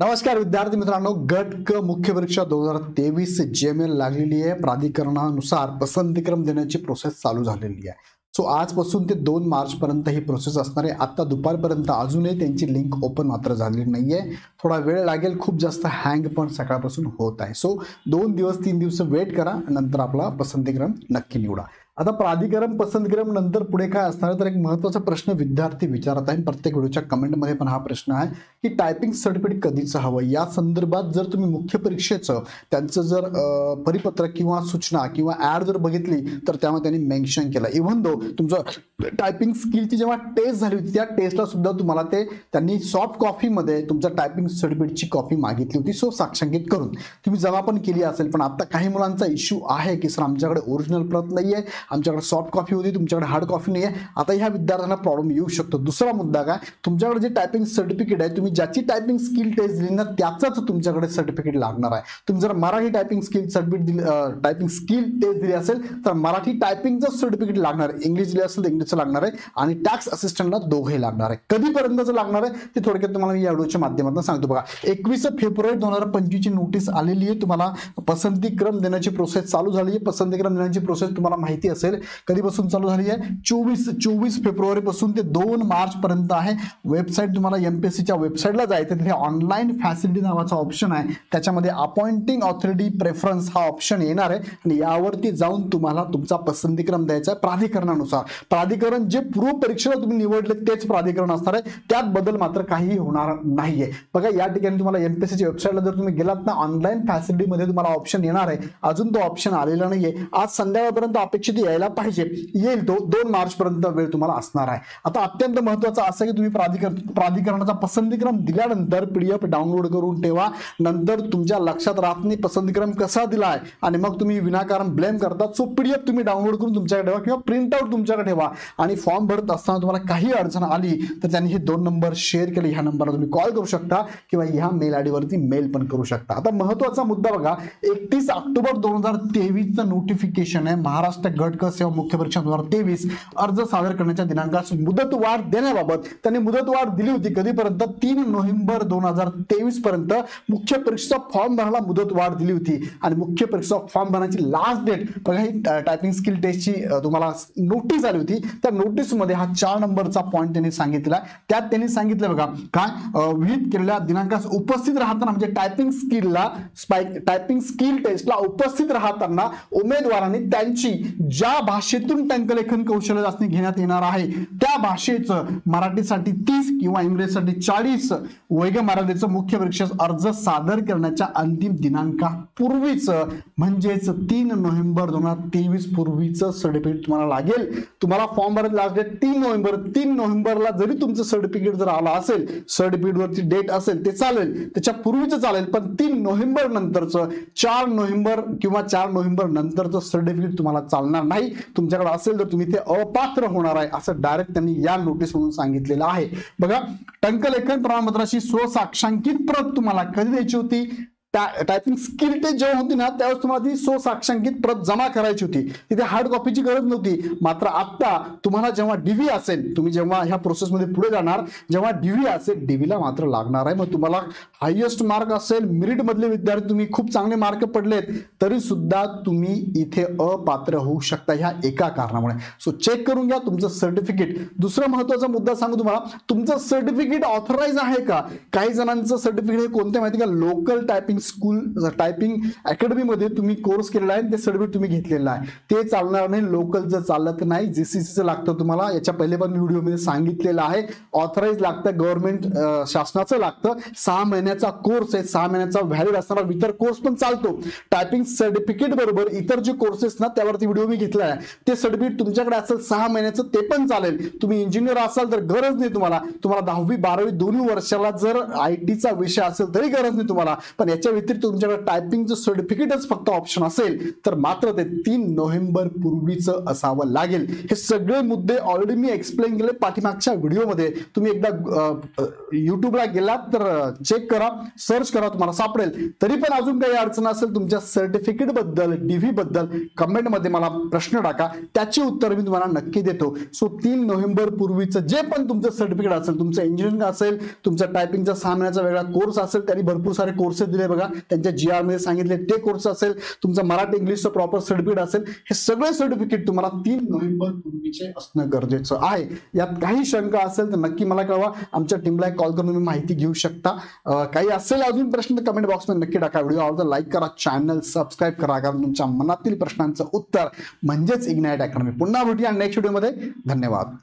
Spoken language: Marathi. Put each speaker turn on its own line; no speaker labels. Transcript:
नमस्कार विद्यार्थी मित्रांनो, गट क मुख्य परीक्षा 2023 जेएमएल लागलेली आहे. प्राधिकरणानुसार पसंतीक्रम देण्याची प्रोसेस चालू झालेली आहे. सो आजपासून ते 2 मार्च पर्यंत ही प्रोसेस असणार आहे. आता दुपारपर्यंत अजूनही त्यांची लिंक ओपन मात्र झालेली नाहीये. थोडा वेळ लागेल, खूप जास्त हँग पण सकाळपासून होत आहे. सो 2 दिवस 3 दिवस वेट करा, नंतर आपला पसंतीक्रम नक्की निवडा. आता प्राधिकरण पसंतीक्रम नंतर पुढे काय असणार, तर एक महत्त्वाचा प्रश्न विद्यार्थी विचारत आहे. प्रत्येक व्हिडिओच्या कमेंटमध्ये पण हा प्रश्न आहे की टायपिंग सर्टिफिकेट कधीच हवं. या संदर्भात जर तुम्ही मुख्य परीक्षेचं त्यांचं जर परिपत्रक किंवा सूचना किंवा ॲड जर बघितली तर त्यामध्ये त्यांनी मेन्शन केलं. इव्हन दो तुमचं टायपिंग स्किलची जेव्हा टेस्ट झाली होती त्या टेस्टला सुद्धा तुम्हाला ते त्यांनी सॉफ्ट कॉपीमध्ये तुमच्या टायपिंग सर्टिफिकेटची कॉपी मागितली होती. सो साक्षांकित करून तुम्ही जमा पण केली असेल. पण आता काही मुलांचा इश्यू आहे की सर आमच्याकडे ओरिजिनल प्रत नाही आहे, आमच्याकडे सॉफ्ट कॉपी होती, तुमच्याकडे हार्ड कॉपी नाही आहे. आता ह्या विद्यार्थ्यांना प्रॉब्लेम येऊ शकतो. दुसरा मुद्दा काय, तुमच्याकडे जे टायपिंग सर्टिफिकेट आहे, तुम्ही ज्याची टायपिंग स्किल टेस्ट दिली ना त्याचाच तुमच्याकडे सर्टिफिकेट लागणार आहे. तुम्ही जर मराठी टायपिंग स्किल सर्टिफिकेट दिली, टायपिंग स्किल टेस्ट दिली असेल तर मराठी टायपिंगचं सर्टिफिकेट लागणार आहे. इंग्लिश दिली असेल तर इंग्लिशचं लागणार आहे आणि टॅक्स असिस्टंटला दोघंही लागणार आहे. कधीपर्यंतचं लागणार आहे ते थोडक्यात तुम्हाला या व्हिडिओच्या माध्यमातून सांगतो. बघा, 21 फेब्रुवारी 2025 ची नोटीस आलेली आहे. तुम्हाला पसंतीक्रम देण्याची प्रोसेस चालू झाली आहे. पसंतीक्रम देण्याची प्रोसेस तुम्हाला माहिती असेल कधीपासून चालू झाली आहे. 24 फेब्रुवारी पासून ते 2 मार्च पर्यंत आहे. वेबसाईट तुम्हाला एमपीएससीच्या वेबसाईटला जायचं, तिथे ऑनलाईन फॅसिलिटी नावाचा ऑप्शन आहे. त्याच्यामध्ये अपॉइंटिंग ऑथॉरिटी प्रेफरन्स हा ऑप्शन येणार आहे आणि यावरती जाऊन तुम्हाला तुमचा पसंतीक्रम द्यायचा आहे प्राधिकरणानुसार. प्राधिकरण जे पूर्व परीक्षेला तुम्ही निवडले तेच प्राधिकरण असणार आहे. त्यात बदल मात्र काही होणार नाहीये. बघा, या ठिकाणी तुम्हाला एमपीएससीच्या वेबसाईटला जर तुम्ही गेलात ना, ऑनलाईन फॅसिलिटीमध्ये तुम्हाला ऑप्शन येणार आहे. अजून तो ऑप्शन आलेला नाहीये. आज संध्याकाळपर्यंत अपेक्षित यायला पाहिजे, येईल तो. 2 मार्च पर्यंत वेळ तुम्हाला असणार आहे. आता अत्यंत महत्त्वाचं असं की तुम्ही प्राधिकरणाचा पसंतीक्रम दिल्यानंतर पीडीएफ डाउनलोड करून ठेवा. नंतर तुमच्या लक्षात राहत नाही पसंतीक्रम कसा दिलाय आणि मग तुम्ही विनाकारण ब्लेम करतात. सो पीडीएफ तुम्ही डाउनलोड करून तुमच्याकडे ठेवा किंवा प्रिंट आउट तुमच्याकडे ठेवा. आणि फॉर्म भरत असताना तुम्हाला काही अडचण आली तर त्यांनी हे 2 नंबर शेअर केले. ह्या नंबरला तुम्ही कॉल करू शकता किंवा ह्या मेल आयडी वरती मेल पण करू शकता. आता महत्त्वाचा मुद्दा बघा, 31 ऑक्टोबर 2023 चं नोटिफिकेशन आहे. महाराष्ट्र गट क सेवा मुख्य परीक्षा 2023 अर्ज सादर करण्याच्या दिनांकास मुदतवाढ देण्याबाबत त्यांनी मुदतवाढ दिली होती. कधीपर्यंत? 3 नोव्हेंबर 2023 पर्यंत मुख्य परीक्षेचा फॉर्म भरायला मुदतवाढ दिली होती. आणि मुख्य परीक्षा फॉर्म भरण्याची लास्ट डेट बघा, ही टायपिंग स्किल टेस्टची तुम्हाला नोटीस आली होती. त्या नोटीस मध्ये हा 4 नंबरचा पॉईंट त्यांनी सांगितला. त्यात त्यांनी सांगितलं बघा, काय विहित केलेल्या दिनांकास उपस्थित राहताना म्हणजे टायपिंग स्किल टेस्टला उपस्थित राहताना उमेदवारांनी त्यांची ज्या भाषेतून टंकलेखन कौशल्य चाचणी घेण्यात येणार आहे त्या भाषेचं मराठीसाठी 30 किंवा इंग्रजीसाठी 40 वैध मराठीचं मुख्य परीक्षेस अर्ज सादर करण्याच्या अंतिम दिनांकापूर्वीच म्हणजेच 3 नोव्हेंबर 2023 पूर्वीच सर्टिफिकेट तुम्हाला लागेल. तुम्हाला फॉर्म भरायला लास्ट डेट 3 नोव्हेंबर. 3 नोव्हेंबरला जरी तुमचं सर्टिफिकेट जर आला असेल, सर्टिफिकेट वरती डेट असेल ते चालेल, त्याच्या पूर्वीच चालेल. पण 3 नोव्हेंबर नंतरचं 4 नोव्हेंबर किंवा 4 नोव्हेंबर नंतरचं सर्टिफिकेट तुम्हाला चालणार नाही. तुमच्याकडे असेल तर तुम्ही ते अपात्र होणार आहे असं डायरेक्ट त्यांनी या नोटीस मधून सांगितलेलं आहे. बघा, टंकलेखन प्रमाणपत्राची स्वसाक्षांकित प्रत तुम्हाला कधी द्यायची होती? टायपिंग स्किल टेस्ट जेव्हा होती ना त्यावेळेस तुम्हाला ती स्वसाक्षांकित प्रत जमा करायची होती. तिथे हार्ड कॉपीची गरज नव्हती. मात्र आता तुम्हाला जेव्हा डीव्ही असेल, तुम्ही जेव्हा ह्या प्रोसेसमध्ये पुढे जाणार, जेव्हा डीव्ही असेल, डीव्हीला मात्र लागणार आहे. मग तुम्हाला हायएस्ट मार्क असेल, मेरिट मधले विद्यार्थी तुम्ही खूप चांगले मार्क पडलेत तरी सुद्धा तुम्ही इथे अपात्र होऊ शकता ह्या एका कारणामुळे. सो चेक करून घ्या तुमचं सर्टिफिकेट. दुसरा महत्त्वाचा मुद्दा सांगू तुम्हाला, तुमचं सर्टिफिकेट ऑथराइज आहे का? काही जणांचं सर्टिफिकेट हे कोणत्या माहिती का, local typing school typing academy मध्ये तुम्ही कोर्स केलेला आहे, ते सर्टिफिकेट तुम्ही घेतलेलं आहे, ते चालणार नाही. लोकलचं चालत नाही. जीसीसीचं लागतं तुम्हाला. याच्या पहिले पण व्हिडिओमध्ये सांगितलेलं आहे. ऑथराइज लागतं, गव्हर्नमेंट शासनाचं लागतं. 6 महिन्याचा कोर्स आहे, 6 महिन्याचा व्हॅलिड असणारा इतर कोर्स पण चालतो. टायपिंग सर्टिफिकेट बरोबर इतर जे कोर्सेस ना त्यावरती व्हिडिओ मी घेतला आहे. ते सर्टिफिकेट तुमच्याकडे असेल 6 महिन्याचं ते पण चालेल. तुम्ही इंजिनियर असाल तर गरज नाही तुम्हाला. 10वी 12वी दोन्ही वर्षाला जर आयटीचा विषय असेल तरी गरज नाही तुम्हाला. पण याच्या याच्या व्यतिरिक्त तुमच्याकडे टायपिंगचं सर्टिफिकेटच फक्त ऑप्शन असेल तर मात्र ते 3 नोव्हेंबर पूर्वीचं असावं लागेल. हे सगळे मुद्दे ऑलरेडी मी एक्सप्लेन केले पाठीमागच्या व्हिडिओमध्ये. तुम्ही एकदा युट्यूबला गेलात तर चेक करा, सर्च करा, तुम्हाला सापडेल. तरी पण अजून काही अडचण असेल तुमच्या सर्टिफिकेट बद्दल, DV बद्दल कमेंट मध्ये मला प्रश्न टाका, त्याची उत्तर मी तुम्हाला नक्की देतो. सो 3 नोव्हेंबर पूर्वीचं जे पण तुमचं सर्टिफिकेट असेल, तुमचं इंजिनिअरिंग असेल, तुमचा टायपिंगचा 6 महिन्याचा वेगळा कोर्स असेल, त्यांनी भरपूर सारे कोर्सेस दिले बघा, त्यांच्या GR मध्ये सांगितले ते कोर्स असेल, तुमचं मराठी इंग्लिशचं प्रॉपर सर्टिफिकेट असेल, हे सगळे सर्टिफिकेट तुम्हाला 3 नोव्हेंबर पूर्वीचे असणं गरजेचं आहे. यात काही शंका असेल तर नक्की मला कळवा, आमच्या टीमला कॉल करून तुम्ही माहिती घेऊ शकता. काही असेल अजून प्रश्न तर कमेंट बॉक्समध्ये नक्की टाका. व्हिडिओ आवडला लाईक करा, चॅनल सबस्क्राईब करा, कारण तुमच्या मनातील प्रश्नांचं उत्तर म्हणजेच इग्नाइट अकॅडमी. पुन्हा भेटूया नेक्स्ट व्हिडिओमध्ये. धन्यवाद.